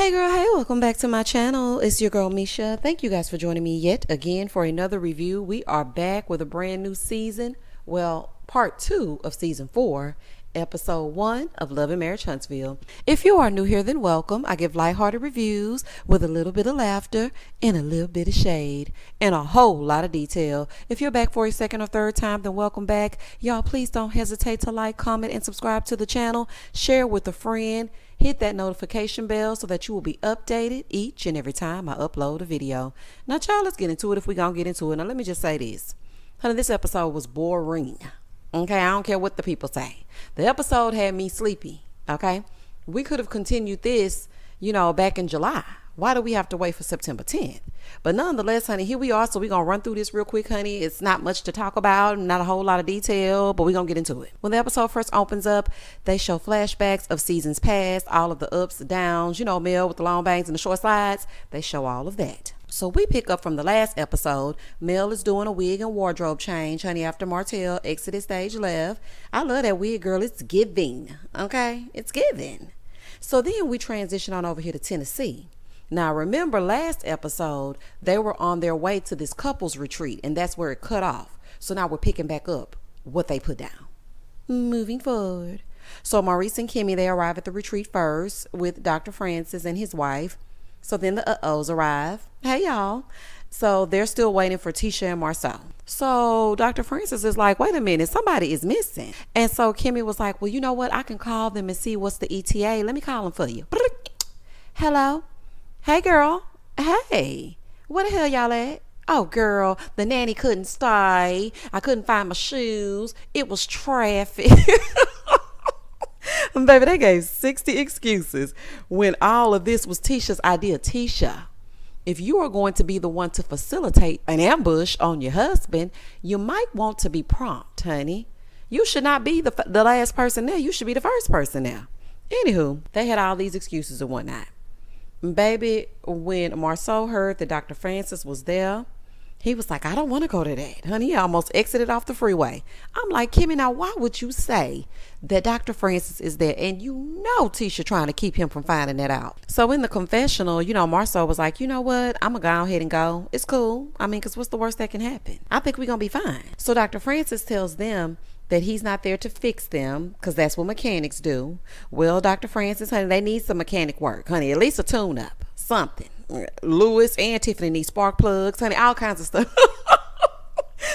Hey girl, hey, welcome back to my channel. It's your girl Misha. Thank you guys for joining me yet again for another review. We are back with a brand new season. Well, part 2 of season 4, episode 1 of Love and Marriage Huntsville. If you are new here, then welcome. I give lighthearted reviews with a little bit of laughter and a little bit of shade and a whole lot of detail. If you're back for a second or third time, then welcome back. Y'all, please don't hesitate to like, comment, and subscribe to the channel. Share with a friend. Hit that notification bell so that you will be updated each and every time I upload a video. Now, y'all, let's get into it if we're going to get into it. Now, let me just say this. Honey, this episode was boring. Okay, I don't care what the people say. The episode had me sleepy. Okay, we could have continued this, back in July. Why do we have to wait for September 10th? But nonetheless, honey, here we are. So we're going to run through this real quick, honey. It's not much to talk about, not a whole lot of detail, but we're going to get into it. When the episode first opens up, they show flashbacks of seasons past, all of the ups and downs, Mel with the long bangs and the short slides. They show all of that. So we pick up from the last episode. Mel is doing a wig and wardrobe change, honey, after Martel exited stage left. I love that wig, girl. It's giving, okay? It's giving. So then we transition on over here to Tennessee. Now, remember last episode, they were on their way to this couples retreat, and that's where it cut off. So now we're picking back up what they put down. Moving forward. So Maurice and Kimmy, they arrive at the retreat first with Dr. Francis and his wife. So then the uh-ohs arrive. Hey, y'all. So they're still waiting for Tisha and Marsau. So Dr. Francis is like, wait a minute, somebody is missing. And so Kimmy was like, well, you know what? I can call them and see what's the ETA. Let me call them for you. Hello? Hey, girl. Hey. Where the hell y'all at? Oh, girl, the nanny couldn't stay. I couldn't find my shoes. It was traffic. Baby, they gave 60 excuses when all of this was Tisha's idea. Tisha, if you are going to be the one to facilitate an ambush on your husband, you might want to be prompt, honey. You should not be the last person there. You should be the first person there. Anywho, they had all these excuses and whatnot. Baby, when Marsau heard that Dr. Francis was there, he was like, I don't want to go to that. Honey, he almost exited off the freeway. I'm like, Kimmy, now why would you say that Dr. Francis is there? And Tisha trying to keep him from finding that out. So in the confessional, Marsau was like, you know what? I'm going to go ahead and go. It's cool. Because what's the worst that can happen? I think we're going to be fine. So Dr. Francis tells them that he's not there to fix them because that's what mechanics do. Well, Dr. Francis, honey, they need some mechanic work, honey, at least a tune-up, something. Lewis and Tiffany need spark plugs, honey, all kinds of stuff.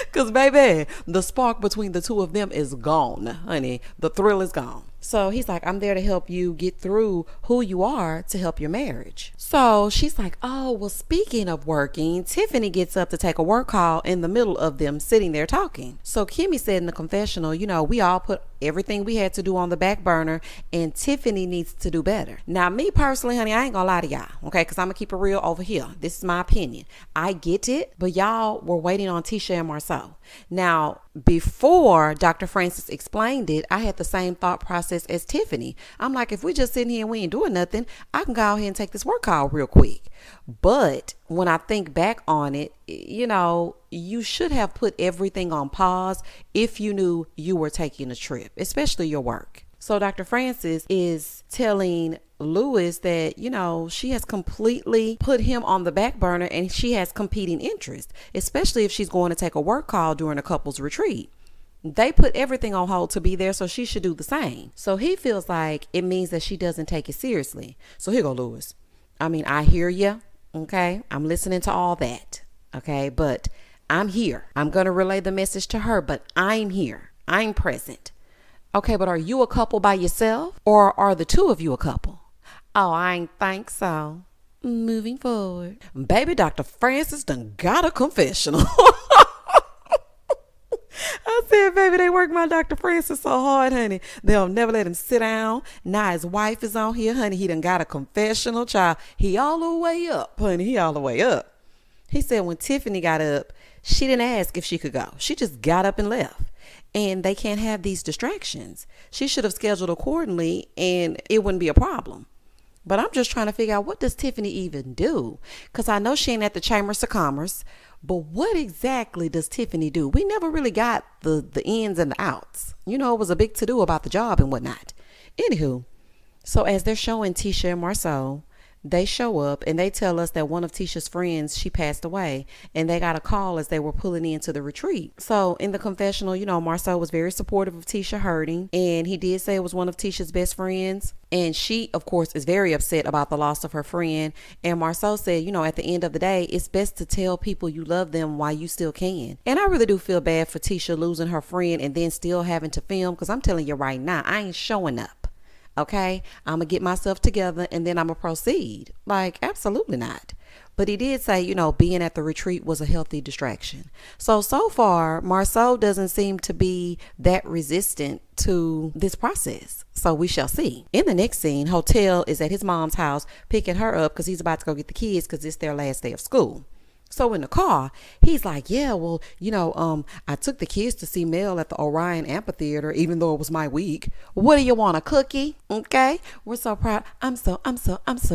Because, baby, the spark between the two of them is gone, honey. The thrill is gone. So he's like, I'm there to help you get through who you are to help your marriage. So she's like, oh, well, speaking of working, Tiffany gets up to take a work call in the middle of them sitting there talking. So Kimmy said in the confessional, we all put everything we had to do on the back burner and Tiffany needs to do better. Now, me personally, honey, I ain't gonna lie to y'all, okay? Because I'm gonna keep it real over here. This is my opinion. I get it, but y'all were waiting on Tisha and Marsau. Now, before Dr. Francis explained it, I had the same thought process as Tiffany. I'm like, if we just sitting here and we ain't doing nothing, I can go ahead and take this work call real quick. But when I think back on it, you should have put everything on pause if you knew you were taking a trip, especially your work. So Dr. Francis is telling Lewis that, she has completely put him on the back burner and she has competing interests, especially if she's going to take a work call during a couple's retreat. They put everything on hold to be there, so she should do the same. So he feels like it means that she doesn't take it seriously. So here go Lewis. I hear you. Okay. I'm listening to all that. Okay. But I'm here. I'm going to relay the message to her, but I'm here. I'm present. Okay. But are you a couple by yourself or are the two of you a couple? Oh, I ain't think so. Moving forward. Baby, Dr. Francis done got a confessional. I said, baby, they work my Dr. Francis so hard, honey. They'll never let him sit down. Now his wife is on here, honey. He done got a confessional, child. He all the way up, honey. He all the way up. He said when Tiffany got up, she didn't ask if she could go. She just got up and left. And they can't have these distractions. She should have scheduled accordingly and it wouldn't be a problem. But I'm just trying to figure out, what does Tiffany even do? Because I know she ain't at the Chambers of Commerce. But what exactly does Tiffany do? We never really got the ins and the outs. It was a big to-do about the job and whatnot. Anywho, so as they're showing Tisha and Marsau, They show up and they tell us that one of Tisha's friends, she passed away, and they got a call as they were pulling into the retreat. So in the confessional, Marsau was very supportive of Tisha hurting, and he did say it was one of Tisha's best friends. And she, of course, is very upset about the loss of her friend. And Marsau said, at the end of the day, it's best to tell people you love them while you still can. And I really do feel bad for Tisha losing her friend and then still having to film, because I'm telling you right now, I ain't showing up. Okay, I'm going to get myself together and then I'm going to proceed. Like, absolutely not. But he did say, being at the retreat was a healthy distraction. So far, Marsau doesn't seem to be that resistant to this process. So we shall see. In the next scene, Hotel is at his mom's house picking her up because he's about to go get the kids because it's their last day of school. So in the car, he's like, yeah, well, I took the kids to see Mel at the Orion Amphitheater, even though it was my week. What do you want, a cookie? Okay. We're so proud. I'm so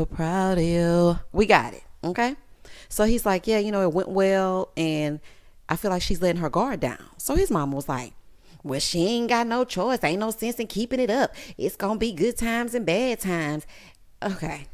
proud of you. We got it. Okay. So he's like, yeah, it went well. And I feel like she's letting her guard down. So his mama was like, well, she ain't got no choice. Ain't no sense in keeping it up. It's going to be good times and bad times. Okay.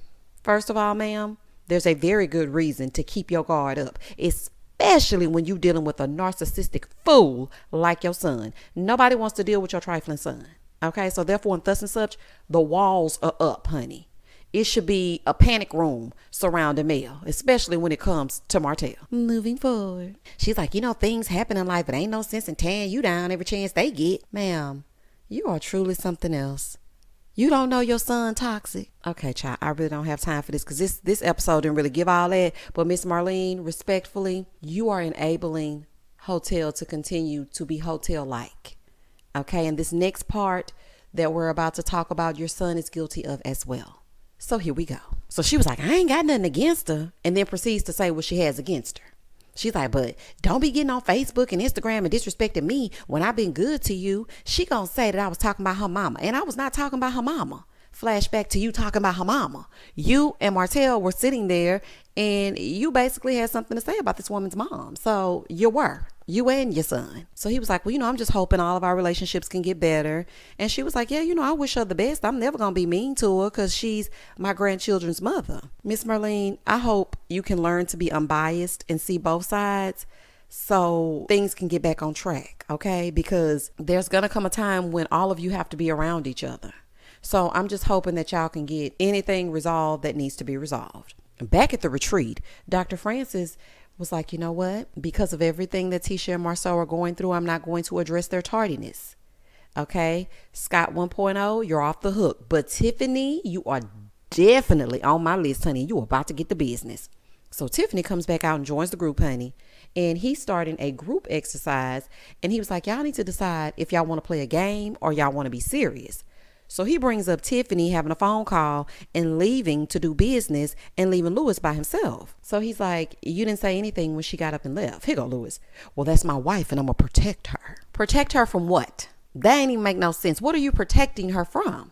First of all, ma'am, there's a very good reason to keep your guard up, especially when you're dealing with a narcissistic fool like your son. Nobody wants to deal with your trifling son. Okay, so therefore, and thus and such, the walls are up, honey. It should be a panic room surrounding Mel, especially when it comes to Martel. Moving forward. She's like, things happen in life, but ain't no sense in tearing you down every chance they get. Ma'am, you are truly something else. You don't know your son toxic. Okay, child, I really don't have time for this because this episode didn't really give all that. But Miss Marlene, respectfully, you are enabling Hotel to continue to be Hotel-like. Okay, and this next part that we're about to talk about, your son is guilty of as well. So here we go. So she was like, I ain't got nothing against her. And then proceeds to say what she has against her. She's like, but don't be getting on Facebook and Instagram and disrespecting me when I've been good to you. She gonna say that I was talking about her mama. And I was not talking about her mama. Flashback to you talking about her mama. You and Martel were sitting there and you basically had something to say about this woman's mom. So you and your son. So he was like, well, I'm just hoping all of our relationships can get better. And she was like, yeah, I wish her the best. I'm never going to be mean to her because she's my grandchildren's mother. Miss Marlene, I hope you can learn to be unbiased and see both sides so things can get back on track. Okay. Because there's going to come a time when all of you have to be around each other. So I'm just hoping that y'all can get anything resolved that needs to be resolved. Back at the retreat, Dr. Francis was like, you know what? Because of everything that Tisha and Marsau are going through, I'm not going to address their tardiness. Okay? Scott 1.0, you're off the hook. But Tiffany, you are definitely on my list, honey. You are about to get the business. So Tiffany comes back out and joins the group, honey. And he's starting a group exercise. And he was like, y'all need to decide if y'all want to play a game or y'all want to be serious. So he brings up Tiffany having a phone call and leaving to do business and leaving Lewis by himself. So he's like, you didn't say anything when she got up and left. Here go Lewis. Well, that's my wife and I'm going to protect her. Protect her from what? That ain't even make no sense. What are you protecting her from?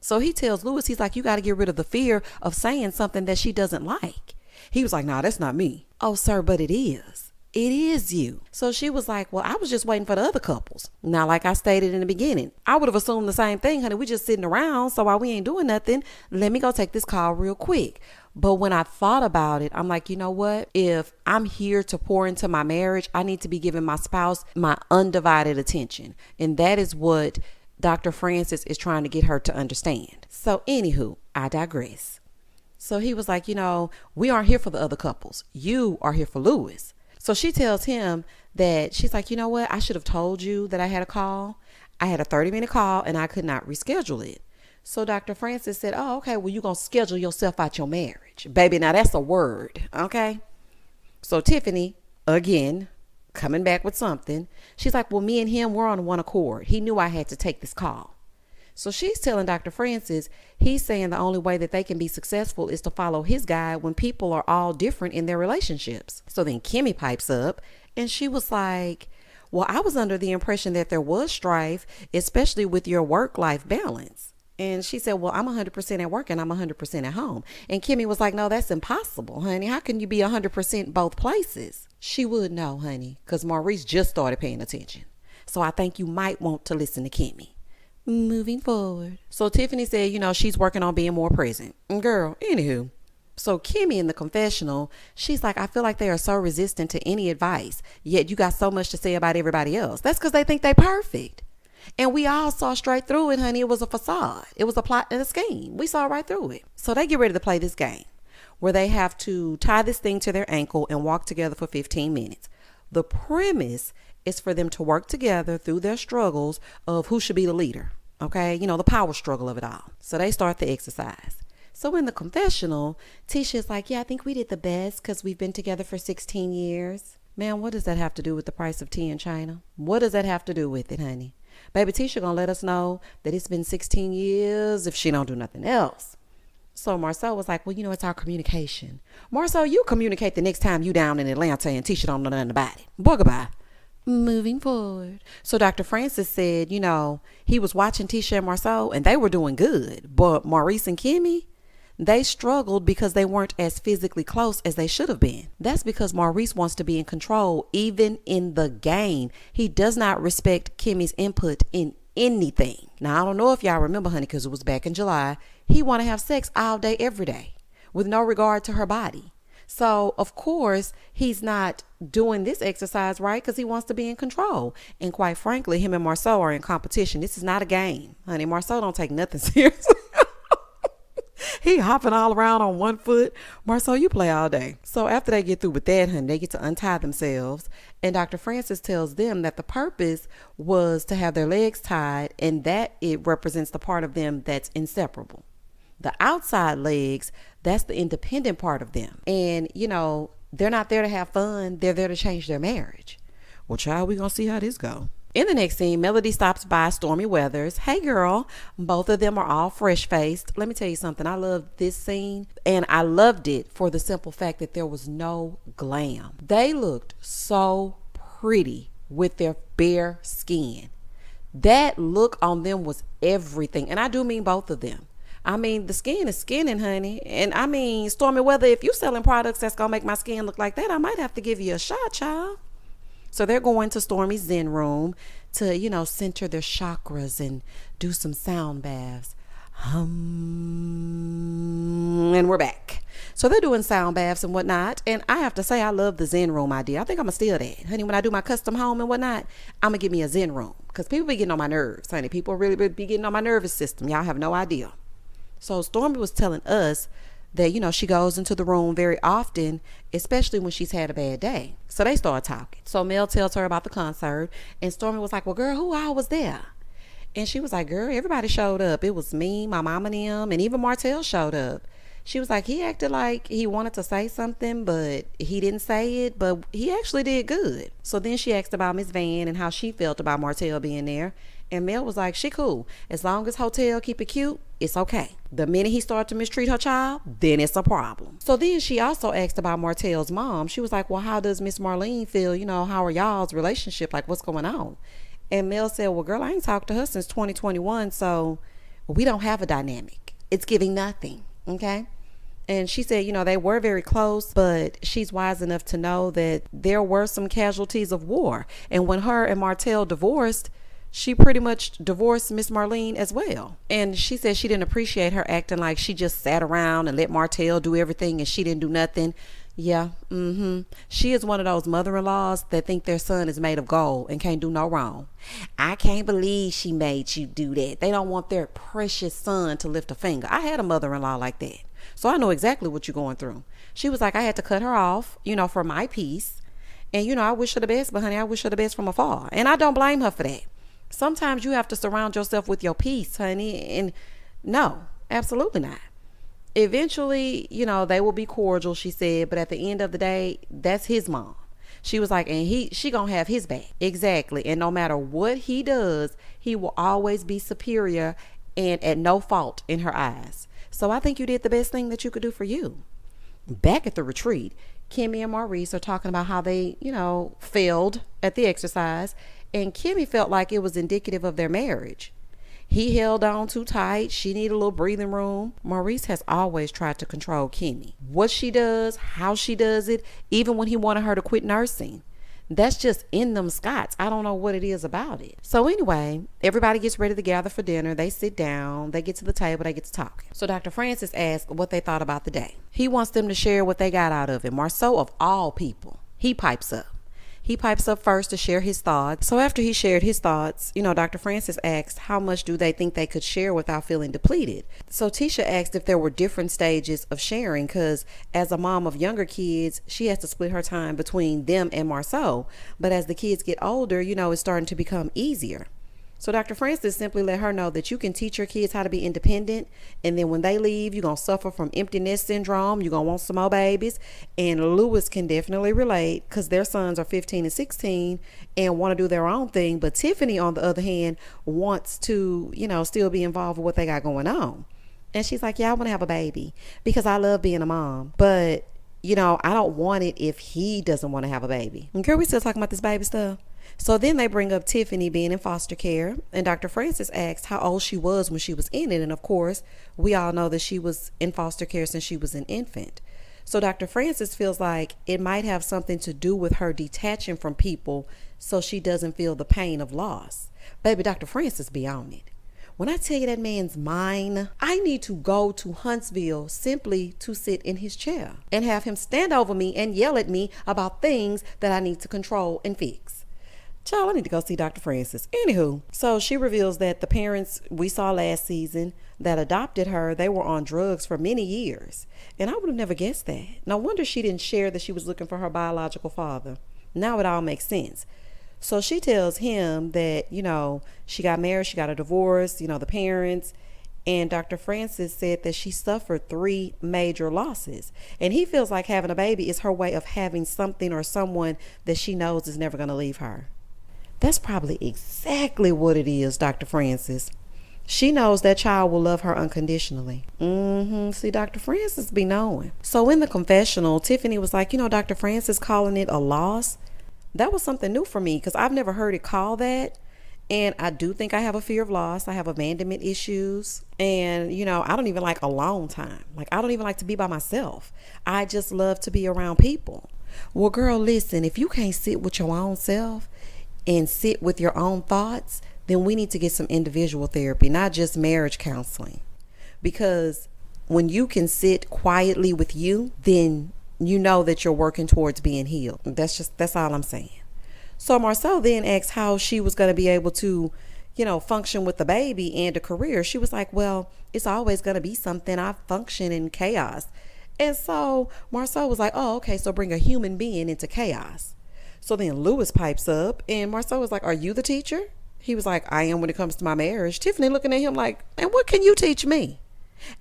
So he tells Lewis, he's like, you got to get rid of the fear of saying something that she doesn't like. He was like, nah, that's not me. Oh, sir, but it is. It is you. So she was like, well, I was just waiting for the other couples. Now, like I stated in the beginning, I would have assumed the same thing, honey. We just sitting around. So while we ain't doing nothing, let me go take this call real quick. But when I thought about it, I'm like, you know what? If I'm here to pour into my marriage, I need to be giving my spouse my undivided attention. And that is what Dr. Francis is trying to get her to understand. So anywho, I digress. So he was like, we aren't here for the other couples. You are here for Lewis. So she tells him that she's like, you know what? I should have told you that I had a call. I had a 30-minute call and I could not reschedule it. So Dr. Francis said, oh, okay, well, you're going to schedule yourself out your marriage. Baby, now that's a word, okay? So Tiffany, again, coming back with something. She's like, well, me and him, we're on one accord. He knew I had to take this call. So she's telling Dr. Francis, he's saying the only way that they can be successful is to follow his guide when people are all different in their relationships. So then Kimmy pipes up and she was like, well, I was under the impression that there was strife, especially with your work-life balance. And she said, well, I'm 100% at work and I'm 100% at home. And Kimmy was like, no, that's impossible, honey. How can you be 100% both places? She would know, honey, because Maurice just started paying attention. So I think you might want to listen to Kimmy. Moving forward. So Tiffany said, she's working on being more present. Girl, anywho, So Kimmy in the confessional, she's like, I feel like they are so resistant to any advice, yet you got so much to say about everybody else. That's because they think they perfect. And we all saw straight through it, honey. It was a facade. It was a plot and a scheme. We saw right through it. So they get ready to play this game where they have to tie this thing to their ankle and walk together for 15 minutes. The premise is for them to work together through their struggles of who should be the leader. Okay, you know, the power struggle of it all. So they start the exercise. So in the confessional, Tisha is like, yeah, I think we did the best because we've been together for 16 years. Man, what does that have to do with the price of tea in China? What does that have to do with it, honey? Baby Tisha gonna let us know that it's been 16 years if she don't do nothing else. So Marsau was like, well, you know, it's our communication. Marsau, you communicate the next time you down in Atlanta and Tisha don't know nothing about it. Boy, goodbye. Moving forward. So Dr. Francis said, you know, he was watching Tisha and Marsau and they were doing good. But Maurice and Kimmy, they struggled because they weren't as physically close as they should have been. That's because Maurice wants to be in control even in the game. He does not respect Kimmy's input in anything. Now, I don't know if y'all remember, honey, because it was back in July. He want to have sex all day, every day with no regard to her body. So, of course, he's not doing this exercise right because he wants to be in control. And quite frankly, him and Marsau are in competition. This is not a game, honey. Marsau don't take nothing seriously. He hopping all around on one foot. Marsau, you play all day. So after they get through with that, honey, they get to untie themselves. And Dr. Francis tells them that the purpose was to have their legs tied and that it represents the part of them that's inseparable. The outside legs, that's the independent part of them. And, you know, they're not there to have fun. They're there to change their marriage. Well, child, we gonna see how this go. In the next scene, Melody stops by Stormy Weathers. Hey, girl. Both of them are all fresh-faced. Let me tell you something. I love this scene, and I loved it for the simple fact that there was no glam. They looked so pretty with their bare skin. That look on them was everything, and I do mean both of them. I mean, the skin is skinning, honey. And I mean, Stormy Weather, if you selling products that's going to make my skin look like that, I might have to give you a shot, child. So they're going to Stormy's Zen room to, you know, center their chakras and do some sound baths. And we're back. So they're doing sound baths and whatnot. And I have to say, I love the Zen room idea. I think I'm going to steal that. Honey, when I do my custom home and whatnot, I'm going to give me a Zen room. Because people be getting on my nerves, honey. People really be getting on my nervous system. Y'all have no idea. So Stormy was telling us that, you know, she goes into the room very often, especially when she's had a bad day. So they start talking. So Mel tells her about the concert, and Stormy was like, well, girl, who all was there? And she was like, girl, everybody showed up. It was me, my mom and him, and even Martel showed up. She was like, he acted like he wanted to say something, but he didn't say it, but he actually did good. So then she asked about Miss Van and how she felt about Martel being there. And Mel was like, she cool. As long as Hotel keep it cute, it's okay. The minute he started to mistreat her child, then it's a problem. So then she also asked about Martel's mom. She was like, well, how does Miss Marlene feel? You know, how are y'all's relationship? Like, what's going on? And Mel said, well, girl, I ain't talked to her since 2021, so we don't have a dynamic. It's giving nothing, okay? And she said, you know, they were very close, but she's wise enough to know that there were some casualties of war. And when her and Martel divorced, she pretty much divorced Miss Marlene as well. And she said she didn't appreciate her acting like she just sat around and let Martel do everything and she didn't do nothing. Yeah, She is one of those mother-in-laws that think their son is made of gold and can't do no wrong. I can't believe she made you do that. They don't want their precious son to lift a finger. I had a mother-in-law like that. So I know exactly what you're going through. She was like, I had to cut her off, you know, for my peace. And, you know, I wish her the best, but honey, I wish her the best from afar. And I don't blame her for that. Sometimes you have to surround yourself with your peace, honey. And no, absolutely not. Eventually, you know, they will be cordial, she said. But at the end of the day, that's his mom. She was like, and she gonna have his back. Exactly. And no matter what he does, he will always be superior and at no fault in her eyes. So I think you did the best thing that you could do for you. Back at the retreat, Kimmy and Maurice are talking about how they, you know, failed at the exercise. And Kimmy felt like it was indicative of their marriage. He held on too tight. She needed a little breathing room. Maurice has always tried to control Kimmy. What she does, how she does it, even when he wanted her to quit nursing. That's just in them Scots. I don't know what it is about it. So anyway, everybody gets ready to gather for dinner. They sit down, they get to the table, they get to talking. So Dr. Francis asks what they thought about the day. He wants them to share what they got out of it. Marsau, of all people, he pipes up. He pipes up first to share his thoughts. So after he shared his thoughts, Dr. Francis asked how much do they think they could share without feeling depleted. So Tisha asked if there were different stages of sharing, because as a mom of younger kids, she has to split her time between them and Marsau. But as the kids get older, it's starting to become easier. So Dr. Francis simply let her know that you can teach your kids how to be independent, and then when they leave, you're going to suffer from empty nest syndrome. You're going to want some more babies. And Lewis can definitely relate, because their sons are 15 and 16 and want to do their own thing. But Tiffany, on the other hand, wants to, still be involved with what they got going on. And she's like, yeah, I want to have a baby because I love being a mom. But, I don't want it if he doesn't want to have a baby. And girl, we still talking about this baby stuff. So then they bring up Tiffany being in foster care, and Dr. Francis asked how old she was when she was in it. And of course, we all know that she was in foster care since she was an infant. So Dr. Francis feels like it might have something to do with her detaching from people so she doesn't feel the pain of loss. Baby, Dr. Francis be on it. When I tell you that man's mine, I need to go to Huntsville simply to sit in his chair and have him stand over me and yell at me about things that I need to control and fix. Child, I need to go see Dr. Francis. Anywho, so she reveals that the parents we saw last season that adopted her, they were on drugs for many years. And I would have never guessed that. No wonder she didn't share that she was looking for her biological father. Now it all makes sense. So she tells him that, she got married, she got a divorce, the parents. And Dr. Francis said that she suffered 3 major losses. And he feels like having a baby is her way of having something or someone that she knows is never going to leave her. That's probably exactly what it is, Dr. Francis. She knows that child will love her unconditionally. See, Dr. Francis be knowing. So in the confessional, Tiffany was like, Dr. Francis calling it a loss. That was something new for me because I've never heard it called that. And I do think I have a fear of loss. I have abandonment issues. And, I don't even like alone time. Like, I don't even like to be by myself. I just love to be around people. Well, girl, listen, if you can't sit with your own self and sit with your own thoughts, then we need to get some individual therapy, not just marriage counseling. Because when you can sit quietly with you, then you know that you're working towards being healed. That's all I'm saying. So Marsau then asked how she was going to be able to, function with the baby and a career. She was like, well, it's always going to be something. I function in chaos. And so Marsau was like, oh, okay, so bring a human being into chaos. So then Lewis pipes up and Marsau was like, are you the teacher? He was like, I am when it comes to my marriage. Tiffany looking at him like, and what can you teach me?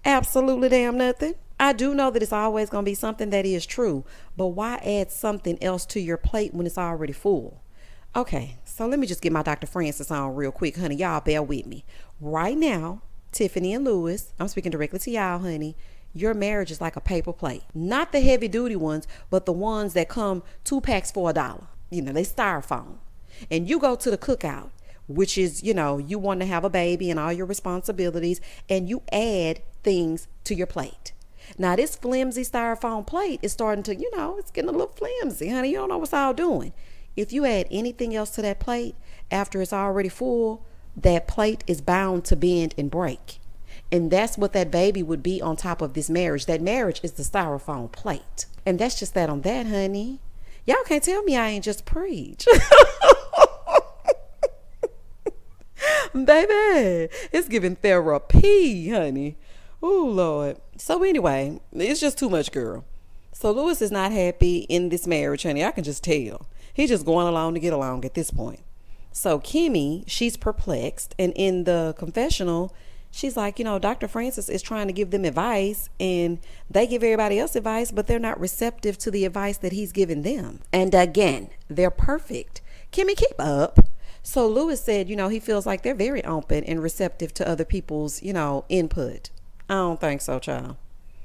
Absolutely damn nothing. I do know that it's always going to be something that is true, but why add something else to your plate when it's already full? Okay, so let me just get my Dr. Francis on real quick, honey. Y'all bear with me. Right now, Tiffany and Lewis, I'm speaking directly to y'all, honey. Your marriage is like a paper plate. Not the heavy duty ones, but the ones that come 2 packs for $1. They styrofoam. And you go to the cookout, which is, you want to have a baby and all your responsibilities, and you add things to your plate. Now, this flimsy styrofoam plate is starting to, it's getting a little flimsy, honey. You don't know what's all doing. If you add anything else to that plate after it's already full, that plate is bound to bend and break. And that's what that baby would be on top of this marriage. That marriage is the styrofoam plate. And that's just that on that, honey. Y'all can't tell me I ain't just preach. Baby, it's giving therapy, honey. Oh, Lord. So anyway, it's just too much, girl. So Lewis is not happy in this marriage, honey. I can just tell. He's just going along to get along at this point. So Kimmy, she's perplexed. And in the confessional, she's like, Dr. Francis is trying to give them advice and they give everybody else advice, but they're not receptive to the advice that he's giving them. And again, they're perfect. Kimmy, keep up. So Lewis said, he feels like they're very open and receptive to other people's, input. I don't think so, child.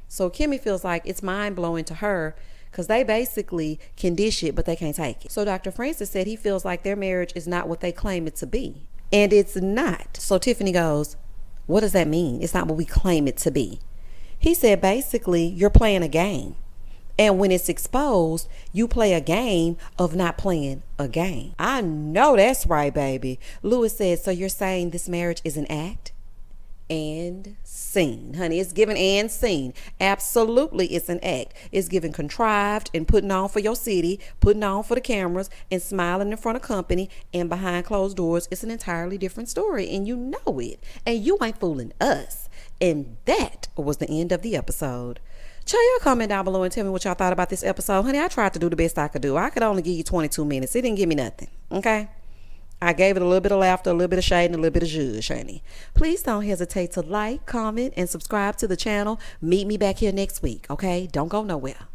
So Kimmy feels like it's mind-blowing to her because they basically can dish it, but they can't take it. So Dr. Francis said he feels like their marriage is not what they claim it to be. And it's not. So Tiffany goes, what does that mean? It's not what we claim it to be. He said, basically, you're playing a game. And when it's exposed, you play a game of not playing a game. I know that's right, baby. Lewis said, so you're saying this marriage is an act? And scene, honey. It's given and scene. Absolutely, it's an act. It's given contrived and putting on for your city, putting on for the cameras, and smiling in front of company. And behind closed doors, it's an entirely different story, and you know it. And you ain't fooling us. And that was the end of the episode. Chill, y'all comment down below and tell me what y'all thought about this episode. Honey, I tried to do the best I could do. I could only give you 22 minutes. It didn't give me nothing, okay? I gave it a little bit of laughter, a little bit of shade, and a little bit of zhuzh, honey. Please don't hesitate to like, comment, and subscribe to the channel. Meet me back here next week, okay? Don't go nowhere.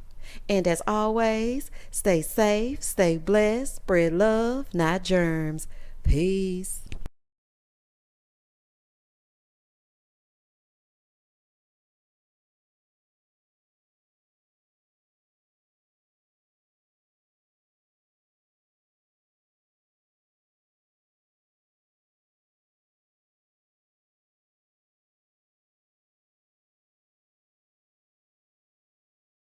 And as always, stay safe, stay blessed, spread love, not germs. Peace.